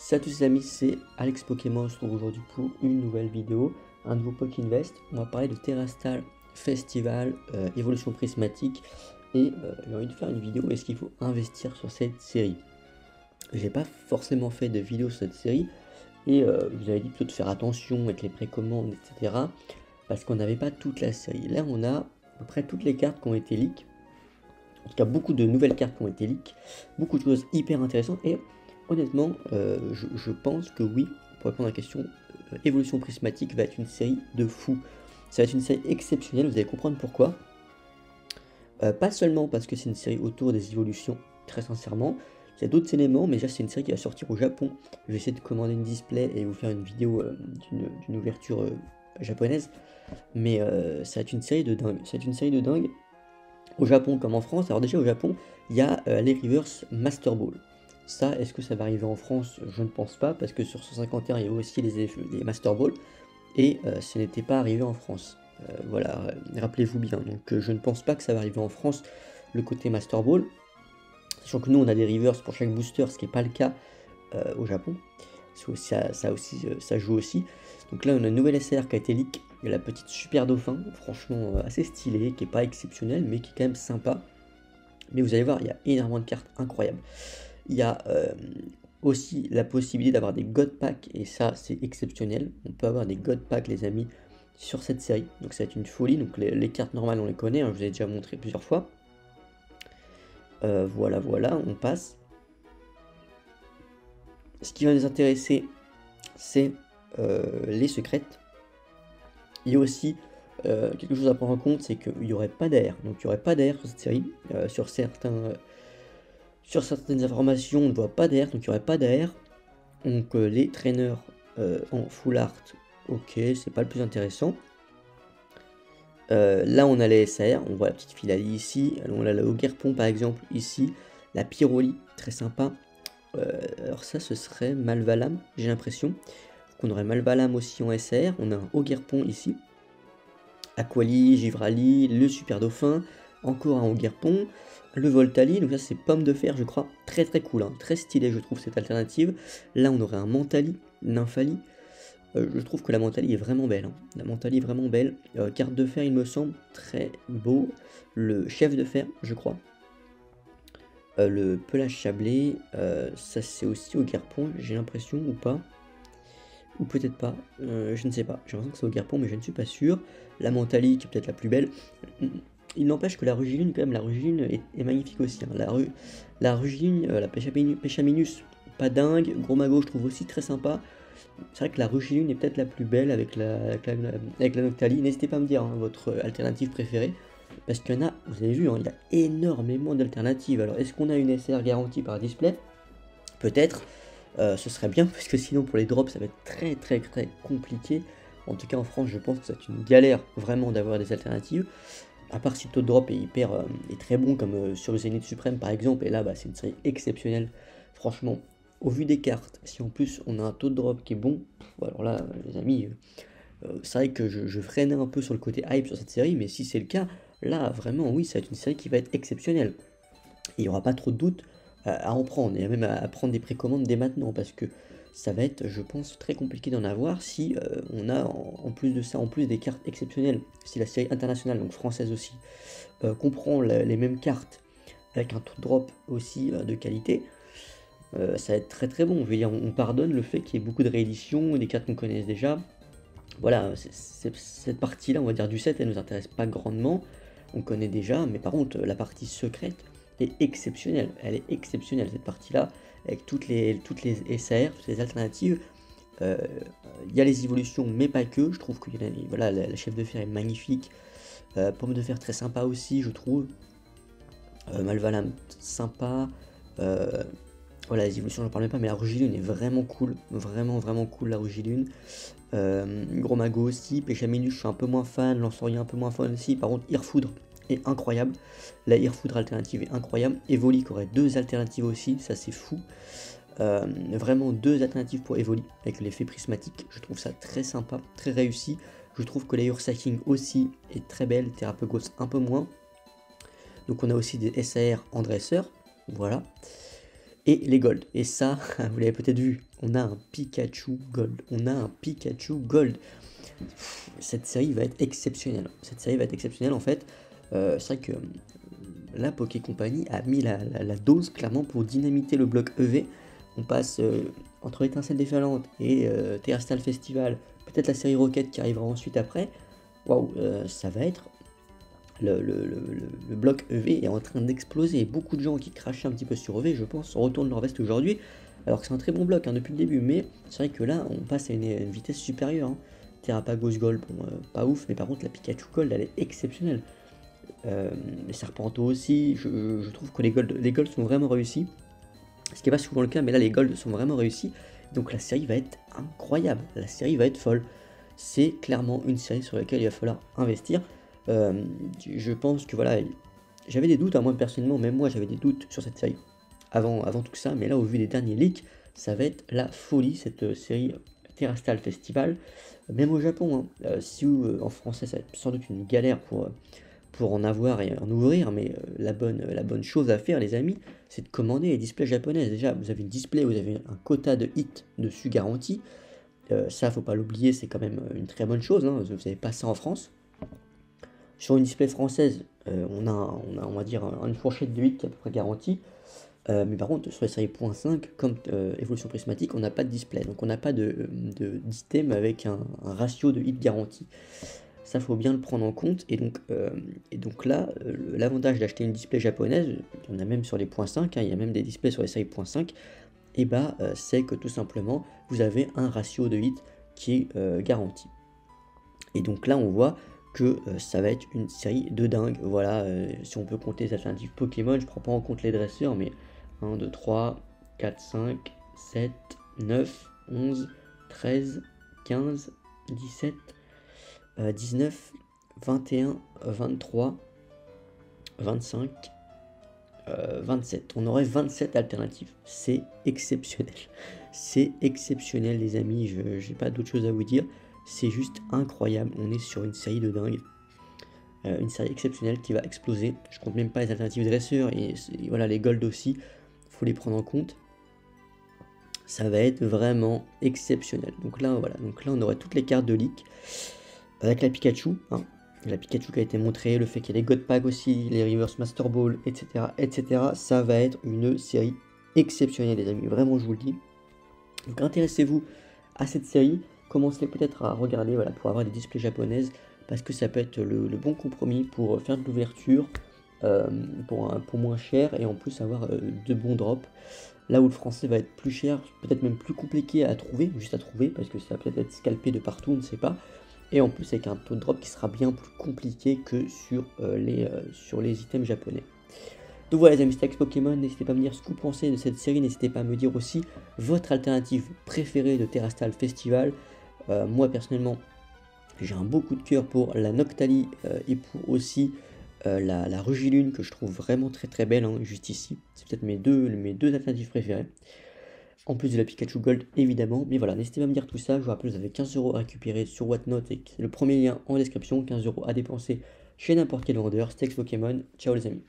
Salut à tous les amis, c'est Alex Pokémon. On se retrouve aujourd'hui pour une nouvelle vidéo, un nouveau Pokéinvest. On va parler de Terrastal Festival, évolution prismatique. Et j'ai envie de faire une vidéo, est-ce qu'il faut investir sur cette série? J'ai pas forcément fait de vidéo sur cette série. Et je vous avais dit plutôt de faire attention avec les précommandes, etc. Parce qu'on n'avait pas toute la série. Là, on a à peu près toutes les cartes qui ont été leak. En tout cas, beaucoup de nouvelles cartes qui ont été leak. Beaucoup de choses hyper intéressantes. Et honnêtement, je pense que oui, pour répondre à la question, Évolution Prismatique va être une série de fou. Ça va être une série exceptionnelle, vous allez comprendre pourquoi. Pas seulement parce que c'est une série autour des évolutions, très sincèrement. Il y a d'autres éléments, mais déjà c'est une série qui va sortir au Japon. Je vais essayer de commander une display et vous faire une vidéo d'une ouverture japonaise. Mais ça va être une série de dingue. Ça va être une série de dingue. Au Japon comme en France. Alors déjà au Japon, il y a les Reverse Master Ball. Ça, est-ce que ça va arriver en France? Je ne pense pas, parce que sur 151, il y a aussi les Master Ball, et ce n'était pas arrivé en France. Voilà, rappelez-vous bien. Donc je ne pense pas que ça va arriver en France, le côté Master Ball. Sachant que nous, on a des reverse pour chaque booster, ce qui n'est pas le cas au Japon. Ça joue aussi. Donc là, on a une nouvelle SR qui a été leak. Il y a la petite Super Dauphin, franchement assez stylée, qui n'est pas exceptionnelle, mais qui est quand même sympa. Mais vous allez voir, il y a énormément de cartes incroyables. Il y a aussi la possibilité d'avoir des God Packs, et ça c'est exceptionnel. On peut avoir des God Packs, les amis, sur cette série. Donc ça va être une folie. Donc les cartes normales, on les connaît, hein, je vous ai déjà montré plusieurs fois. Voilà, on passe. Ce qui va nous intéresser, c'est les secrètes. Il y a aussi quelque chose à prendre en compte, c'est qu'il n'y aurait pas d'air. Donc il n'y aurait pas d'air sur cette série. Sur certaines informations, on ne voit pas d'air, donc il n'y aurait pas d'air. Donc les traîneurs en full art, ok, c'est pas le plus intéressant. Là on a les SR, on voit la petite Philalie ici, on a le Ogerpon par exemple ici, la Pyroli, très sympa. Alors ça ce serait Malvalam, j'ai l'impression. Donc on aurait Malvalam aussi en SR, on a un Ogerpon ici. Aquali, Givrali, le Super Dauphin, encore un Ogerpon, le Voltali, donc ça c'est Pomme de Fer je crois, très cool, hein, très stylé je trouve cette alternative. Là on aurait un Mentali, Nymphali, je trouve que la Mentali est vraiment belle, hein. La Mentali est vraiment belle, carte de fer il me semble, très beau, le Chef de Fer je crois, le Pelage Chablé, ça c'est aussi Ogerpon j'ai l'impression ou pas. Ou peut-être pas, je ne sais pas. J'ai l'impression que c'est au Garpon, mais je ne suis pas sûr. La Mentali, qui est peut-être la plus belle. Il n'empêche que la Rugiline, quand même, la Rugiline est magnifique aussi, hein. La Rugiline, la Péchaminus, pas dingue. Gros Mago, je trouve aussi très sympa. C'est vrai que la Rugiline est peut-être la plus belle avec la Noctali. N'hésitez pas à me dire hein, votre alternative préférée. Parce qu'il y en a, vous avez vu, hein, il y a énormément d'alternatives. Alors, est-ce qu'on a une SR garantie par display? Peut-être. Ce serait bien parce que sinon pour les drops ça va être très compliqué. En tout cas en France je pense que c'est une galère vraiment d'avoir des alternatives. À part si le taux de drop est très bon comme sur le Zénith Suprême par exemple. Et là bah, c'est une série exceptionnelle. Franchement, au vu des cartes, si en plus on a un taux de drop qui est bon, alors là les amis, c'est vrai que je freinais un peu sur le côté hype sur cette série. Mais si c'est le cas, là vraiment oui ça va être une série qui va être exceptionnelle. Il n'y aura pas trop de doute à en prendre, et même à prendre des précommandes dès maintenant, parce que ça va être, je pense, très compliqué d'en avoir si on a en plus de ça, en plus des cartes exceptionnelles, si la série internationale, donc française aussi, comprend les mêmes cartes avec un taux de drop aussi de qualité, ça va être très bon. Je veux dire, on pardonne le fait qu'il y ait beaucoup de rééditions, des cartes qu'on connaisse déjà. Voilà, cette partie-là, on va dire du set, elle nous intéresse pas grandement, on connaît déjà, mais par contre, la partie secrète, est exceptionnelle. Elle est exceptionnelle cette partie-là, avec toutes les SAR, toutes les alternatives. Il y a les évolutions, mais pas que. Je trouve que voilà, la chef de fer est magnifique. Pomme de fer très sympa aussi, je trouve. Malvalam sympa. Voilà, les évolutions, j'en parle même pas, mais la Rugilune est vraiment cool. Vraiment cool la Rugilune. Gros Mago aussi. Péchaminus, je suis un peu moins fan. Lanceurier, un peu moins fan aussi. Par contre, Irfoudre est incroyable. La Irfoudre alternative est incroyable. Evoli qui aurait deux alternatives aussi, ça c'est fou. Vraiment deux alternatives pour Evoli avec l'effet prismatique. Je trouve ça très sympa, très réussi. Je trouve que la Ursacking aussi est très belle. Thérapegos un peu moins. Donc on a aussi des SAR en dresseur. Voilà. et les Gold. Et ça, vous l'avez peut-être vu, on a un Pikachu Gold. On a un Pikachu Gold. Cette série va être exceptionnelle. Cette série va être exceptionnelle en fait. C'est vrai que la Poké Company a mis la dose clairement pour dynamiter le bloc EV. On passe entre Étincelle déferlante et Terrestrial Festival, peut-être la série Rocket qui arrivera ensuite après. Waouh, ça va être le bloc EV est en train d'exploser. Beaucoup de gens qui crachaient un petit peu sur EV, je pense, retournent leur veste aujourd'hui. Alors que c'est un très bon bloc hein, depuis le début, mais c'est vrai que là, on passe à une vitesse supérieure. Hein. Terrapagos Gold, bon, pas ouf, mais par contre, la Pikachu Gold, elle est exceptionnelle. Les Serpentos aussi, je trouve que les Golds sont vraiment réussis. Ce qui n'est pas souvent le cas, mais là, les Golds sont vraiment réussis. Donc la série va être incroyable, la série va être folle. C'est clairement une série sur laquelle il va falloir investir. Je pense que voilà, j'avais des doutes, à moi personnellement, même moi j'avais des doutes sur cette série avant tout ça, mais là au vu des derniers leaks, ça va être la folie cette série Terrestrial Festival, même au Japon, hein. Si en français ça va être sans doute une galère pour en avoir et en ouvrir, mais la bonne chose à faire les amis, c'est de commander les displays japonaises. Déjà vous avez une display, vous avez un quota de hits dessus garanti, ça faut pas l'oublier, c'est quand même une très bonne chose, hein. Vous n'avez pas ça en France. Sur une display française, on va dire une fourchette de 8 qui est à peu près garantie. Mais par contre, sur les séries .5, comme évolution prismatique, on n'a pas de display. Donc on n'a pas d'item avec un ratio de hit garanti. Ça, faut bien le prendre en compte. Et donc là, l'avantage d'acheter une display japonaise, il y en a même sur les .5, hein, il y a même des displays sur les séries .5, et bah, c'est que tout simplement, vous avez un ratio de hit qui est garanti. Et donc là, on voit que ça va être une série de dingue. Voilà, si on peut compter les alternatives Pokémon, je prends pas en compte les dresseurs, mais 1, 2, 3, 4, 5, 7, 9, 11, 13, 15, 17, 19, 21, 23, 25, 27. On aurait 27 alternatives. C'est exceptionnel. C'est exceptionnel les amis, je n'ai pas d'autre chose à vous dire. C'est juste incroyable, on est sur une série de dingue. Une série exceptionnelle qui va exploser. Je compte même pas les alternatives dresseurs et voilà les Gold aussi, faut les prendre en compte. Ça va être vraiment exceptionnel. Donc là voilà, on aurait toutes les cartes de leak avec la Pikachu, hein. La Pikachu qui a été montrée, le fait qu'il y ait les God Pack aussi, les Reverse Master Ball, etc., etc. Ça va être une série exceptionnelle les amis, vraiment je vous le dis. Donc intéressez-vous à cette série. Commencez peut-être à regarder voilà, pour avoir des displays japonaises parce que ça peut être le bon compromis pour faire de l'ouverture pour moins cher et en plus avoir de bons drops. Là où le français va être plus cher, peut-être même plus compliqué à trouver, juste à trouver parce que ça va peut-être être scalpé de partout, on ne sait pas. Et en plus avec un taux de drop qui sera bien plus compliqué que sur les items japonais. Donc voilà les amis, c'était Axe Pokémon, n'hésitez pas à me dire ce que vous pensez de cette série, n'hésitez pas à me dire aussi votre alternative préférée de Terrestrial Festival. Moi personnellement, j'ai un beau coup de cœur pour la Noctali et pour aussi la Rugilune que je trouve vraiment très très belle, hein, juste ici. C'est peut-être mes deux alternatives préférées. En plus de la Pikachu Gold évidemment, mais voilà, n'hésitez pas à me dire tout ça. Je vous rappelle, vous avez 15 € à récupérer sur Whatnot et le premier lien en description, 15 € à dépenser chez n'importe quel vendeur. C'était Axe Pokémon, ciao les amis.